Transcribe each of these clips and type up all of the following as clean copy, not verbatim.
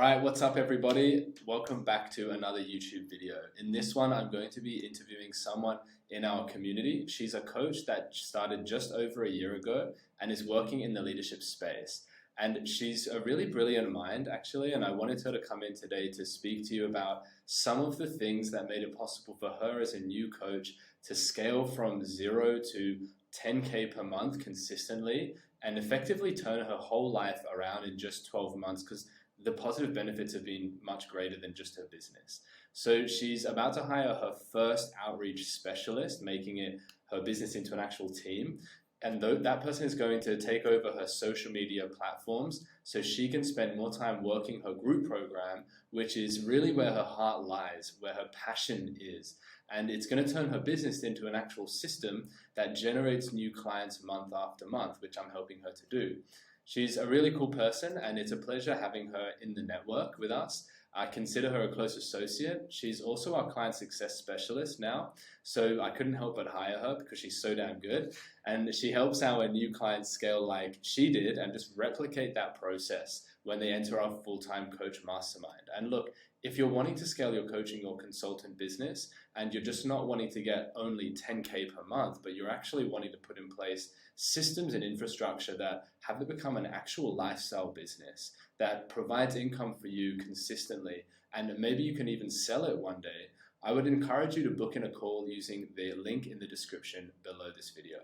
Alright, what's up everybody? Welcome back to another YouTube video. In this one, I'm going to be interviewing someone in our community. She's a coach that started just over a year ago and is working in the leadership space. And she's a really brilliant mind actually, and I wanted her to come in today to speak to you about some of the things that made it possible for her as a new coach to scale from 0 to 10K per month consistently and effectively turn her whole life around in just 12 months, because the positive benefits have been much greater than just her business. So she's about to hire her first outreach specialist, making it her business into an actual team. And that person is going to take over her social media platforms so she can spend more time working her group program, which is really where her heart lies, where her passion is. And it's going to turn her business into an actual system that generates new clients month after month, which I'm helping her to do. She's a really cool person, and it's a pleasure having her in the network with us. I consider her a close associate. She's also our client success specialist now, so I couldn't help but hire her because she's so damn good. And she helps our new clients scale like she did and just replicate that process when they enter our full-time coach mastermind. And look, if you're wanting to scale your coaching or consultant business and you're just not wanting to get only 10K per month, but you're actually wanting to put in place systems and infrastructure that have to become an actual lifestyle business that provides income for you consistently, and maybe you can even sell it one day, I would encourage you to book in a call using the link in the description below this video.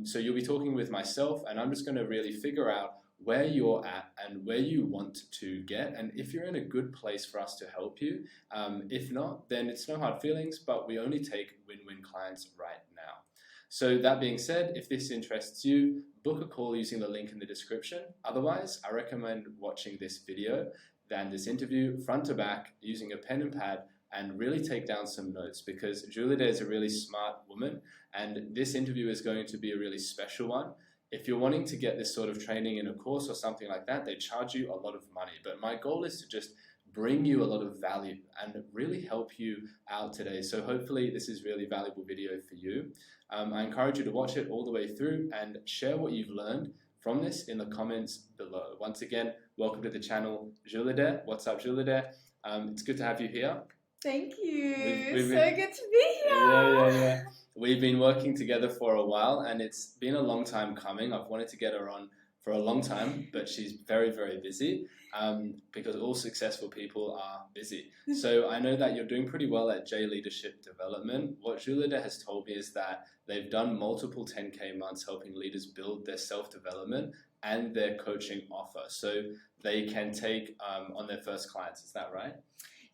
So you'll be talking with myself, and I'm just going to really figure out where you're at and where you want to get, and if you're in a good place for us to help you. If not, then it's no hard feelings, but we only take win-win clients right now. So that being said, if this interests you, book a call using the link in the description. Otherwise, I recommend watching this video and this interview front to back using a pen and pad and really take down some notes, because Julide is a really smart woman and this interview is going to be a really special one. If you're wanting to get this sort of training in a course or something like that, they charge you a lot of money. But my goal is to just bring you a lot of value and really help you out today. So hopefully this is really valuable video for you. I encourage you to watch it all the way through and share what you've learned from this in the comments below. Once again, welcome to the channel, Julide. What's up, Julide? It's good to have you here. Thank you. We've so good to be here. Yeah. We've been working together for a while and it's been a long time coming. I've wanted to get her on for a long time, but she's very, very busy because all successful people are busy. So I know that you're doing pretty well at J Leadership Development. What Julide has told me is that they've done multiple 10K months helping leaders build their self-development and their coaching offer so they can take on their first clients. Is that right?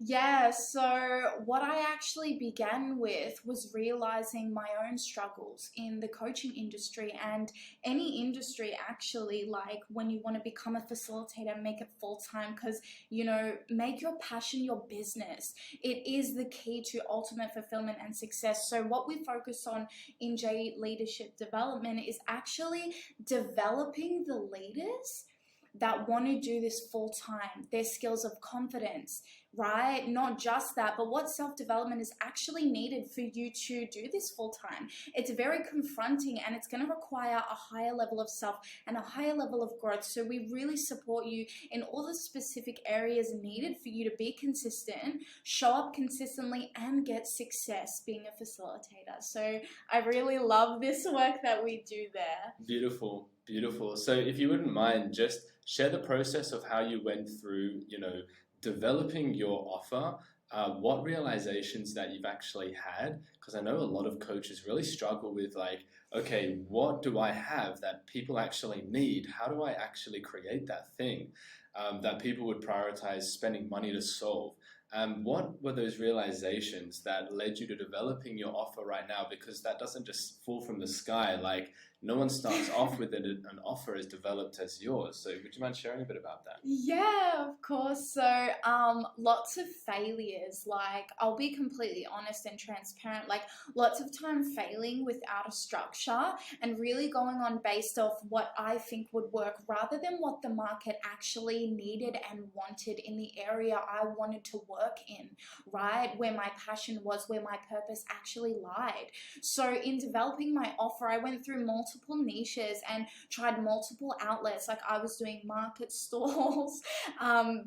Yeah, so what I actually began with was realizing my own struggles in the coaching industry, and any industry actually, like when you want to become a facilitator, make it full-time, because, you know, make your passion your business. It is the key to ultimate fulfillment and success. So what we focus on in J Leadership Development is actually developing the leaders that want to do this full-time, their skills of confidence, right? Not just that, but what self-development is actually needed for you to do this full-time. It's very confronting and it's going to require a higher level of self and a higher level of growth. So we really support you in all the specific areas needed for you to be consistent, show up consistently, and get success being a facilitator. So I really love this work that we do there. Beautiful, beautiful. So if you wouldn't mind, just share the process of how you went through, developing your offer, what realizations that you've actually had, because I know a lot of coaches really struggle with like, okay, what do I have that people actually need? How do I actually create that thing that people would prioritize spending money to solve? What were those realizations that led you to developing your offer right now? Because that doesn't just fall from the sky. Like, no one starts off with an offer as developed as yours. So would you mind sharing a bit about that? Yeah, of course. So lots of failures. Like, I'll be completely honest and transparent. Like, lots of time failing without a structure and really going on based off what I think would work rather than what the market actually needed and wanted in the area I wanted to work work in, right? Where my passion was, where my purpose actually lied. So in developing my offer, I went through multiple niches and tried multiple outlets. Like I was doing market stalls,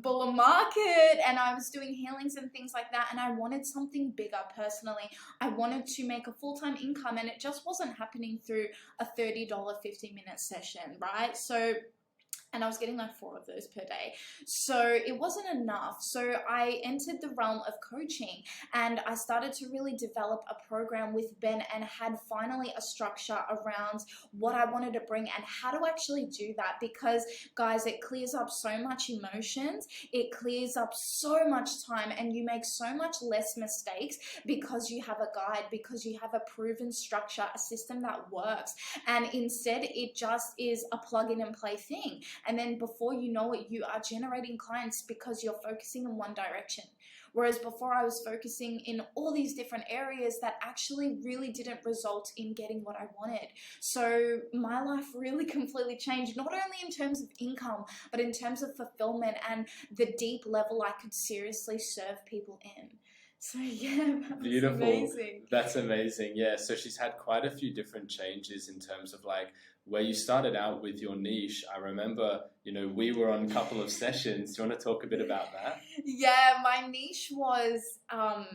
bull market, and I was doing healings and things like that. And I wanted something bigger personally. I wanted to make a full-time income, and it just wasn't happening through a $30 15-minute session, right? So, and I was getting like 4 of those per day. So it wasn't enough. So I entered the realm of coaching, and I started to really develop a program with Ben, and had finally a structure around what I wanted to bring and how to actually do that. Because guys, it clears up so much emotions, it clears up so much time, and you make so much less mistakes because you have a guide, because you have a proven structure, a system that works. And instead it just is a plug in and play thing. And then before you know it, you are generating clients because you're focusing in one direction. Whereas before I was focusing in all these different areas that actually really didn't result in getting what I wanted. So my life really completely changed, not only in terms of income, but in terms of fulfillment and the deep level I could seriously serve people in. So yeah, that was Beautiful. amazing. That's amazing. Yeah. So she's had quite a few different changes in terms of like where you started out with your niche. I remember, we were on a couple of sessions. Do you want to talk a bit about that? Yeah, my niche was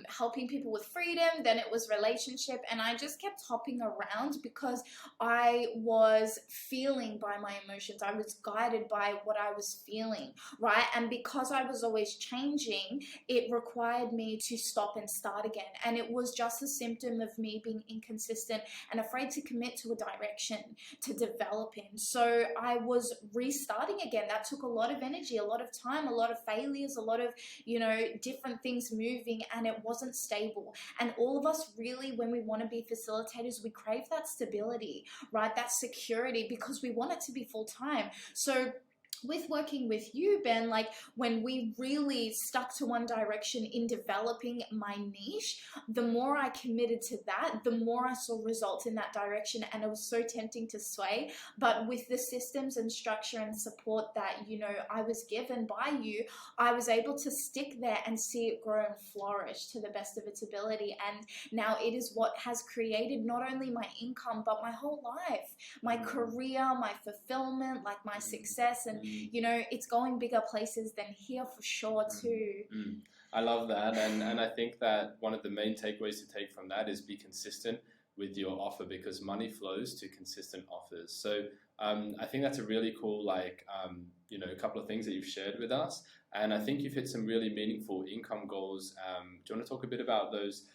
helping people with freedom. Then it was relationship, and I just kept hopping around because I was feeling by my emotions. I was guided by what I was feeling, right? And because I was always changing, it required me to stop and start again. And it was just a symptom of me being inconsistent and afraid to commit to a direction to develop in. So I was restarting again. That took a lot of energy, a lot of time, a lot of failures, a lot of, different things moving, and it wasn't stable. And all of us really, when we want to be facilitators, we crave that stability, right? That security, because we want it to be full time. So with working with you, Ben, like when we really stuck to one direction in developing my niche, the more I committed to that, the more I saw results in that direction. And it was so tempting to sway. But with the systems and structure and support that, I was given by you, I was able to stick there and see it grow and flourish to the best of its ability. And now it is what has created not only my income, but my whole life, my career, my fulfillment, like my success. And it's going bigger places than here for sure too. I love that. And I think that one of the main takeaways to take from that is be consistent with your offer, because money flows to consistent offers. So I think that's a really cool, a couple of things that you've shared with us. And I think you've hit some really meaningful income goals. Do you want to talk a bit about those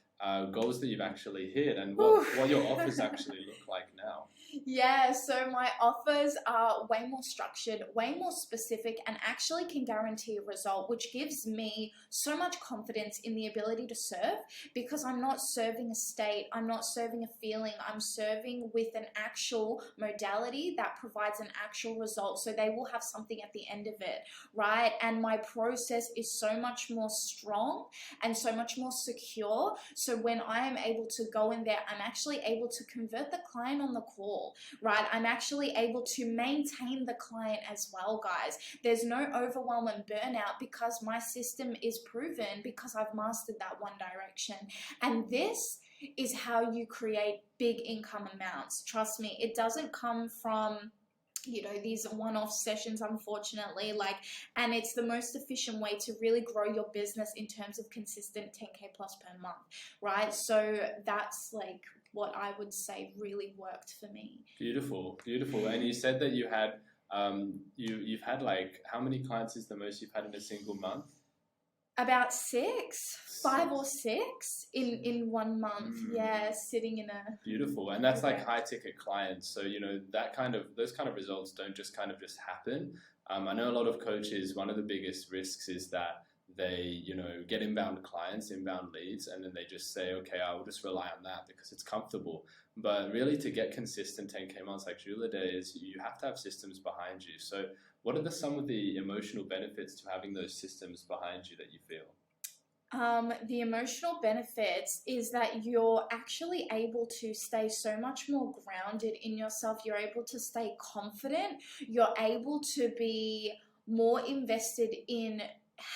goals that you've actually hit and what your offers actually look like now? Yeah, so my offers are way more structured, way more specific, and actually can guarantee a result, which gives me so much confidence in the ability to serve, because I'm not serving a state, I'm not serving a feeling, I'm serving with an actual modality that provides an actual result. So they will have something at the end of it, right? And my process is so much more strong and so much more secure. So when I am able to go in there, I'm actually able to convert the client on the call, right? I'm actually able to maintain the client as well, guys. There's no overwhelm and burnout because my system is proven, because I've mastered that one direction. And this is how you create big income amounts. Trust me, it doesn't come from these one-off sessions, unfortunately, and it's the most efficient way to really grow your business in terms of consistent 10K plus per month, right? So that's what I would say really worked for me. Beautiful. And you said that you had you've had how many clients is the most you've had in a single month? About 5 or 6 in 1 month. Yeah, sitting in a... Beautiful. And that's high ticket clients. So, those kind of results don't just happen. I know a lot of coaches, one of the biggest risks is that they, get inbound clients, inbound leads, and then they just say, okay, I will just rely on that because it's comfortable. But really, to get consistent 10K months like Julide is, you have to have systems behind you. So what are some of the emotional benefits to having those systems behind you that you feel? The emotional benefits is that you're actually able to stay so much more grounded in yourself. You're able to stay confident. You're able to be more invested in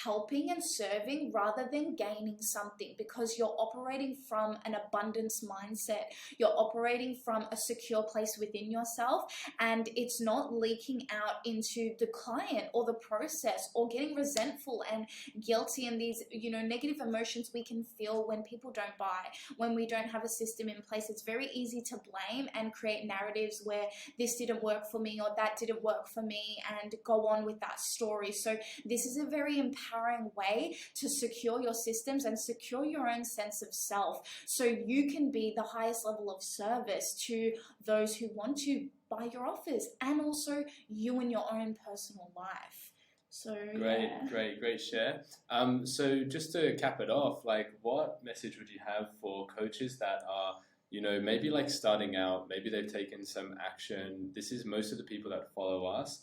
helping and serving rather than gaining something, because you're operating from an abundance mindset. You're operating from a secure place within yourself, and it's not leaking out into the client or the process, or getting resentful and guilty and these, negative emotions we can feel when people don't buy, when we don't have a system in place. It's very easy to blame and create narratives where this didn't work for me or that didn't work for me, and go on with that story. So this is a very empowering way to secure your systems and secure your own sense of self, so you can be the highest level of service to those who want to buy your offers, and also you in your own personal life. So Great share. So just to cap it off, like, what message would you have for coaches that are, maybe like starting out, maybe they've taken some action? This is most of the people that follow us.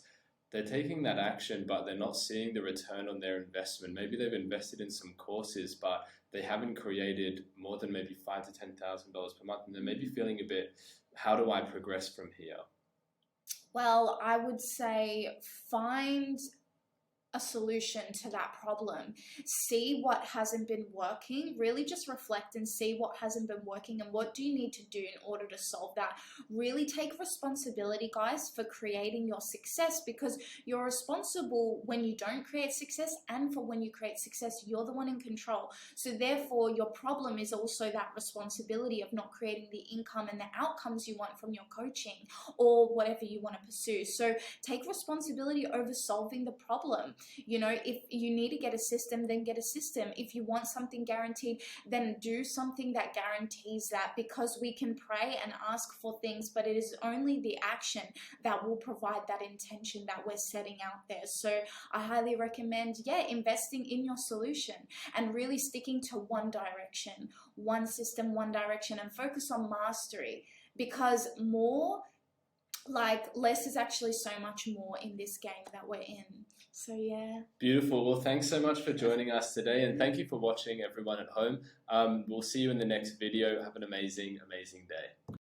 They're taking that action, but they're not seeing the return on their investment. Maybe they've invested in some courses, but they haven't created more than maybe $5,000 to $10,000 per month, and they may be feeling a bit, how do I progress from here? Well, I would say find a solution to that problem. See what hasn't been working. Really just reflect and see what hasn't been working, and what do you need to do in order to solve that. Really take responsibility, guys, for creating your success, because you're responsible when you don't create success, and for when you create success, you're the one in control. So therefore, your problem is also that responsibility of not creating the income and the outcomes you want from your coaching or whatever you want to pursue. So take responsibility over solving the problem. If you need to get a system, then get a system. If you want something guaranteed, then do something that guarantees that, because we can pray and ask for things, but it is only the action that will provide that intention that we're setting out there. So I highly recommend, investing in your solution and really sticking to one direction, one system, one direction, and focus on mastery, because less is actually so much more in this game that we're in. So Beautiful. Well, thanks so much for joining us today, and thank you for watching, everyone at home. We'll see you in the next video. Have an amazing day.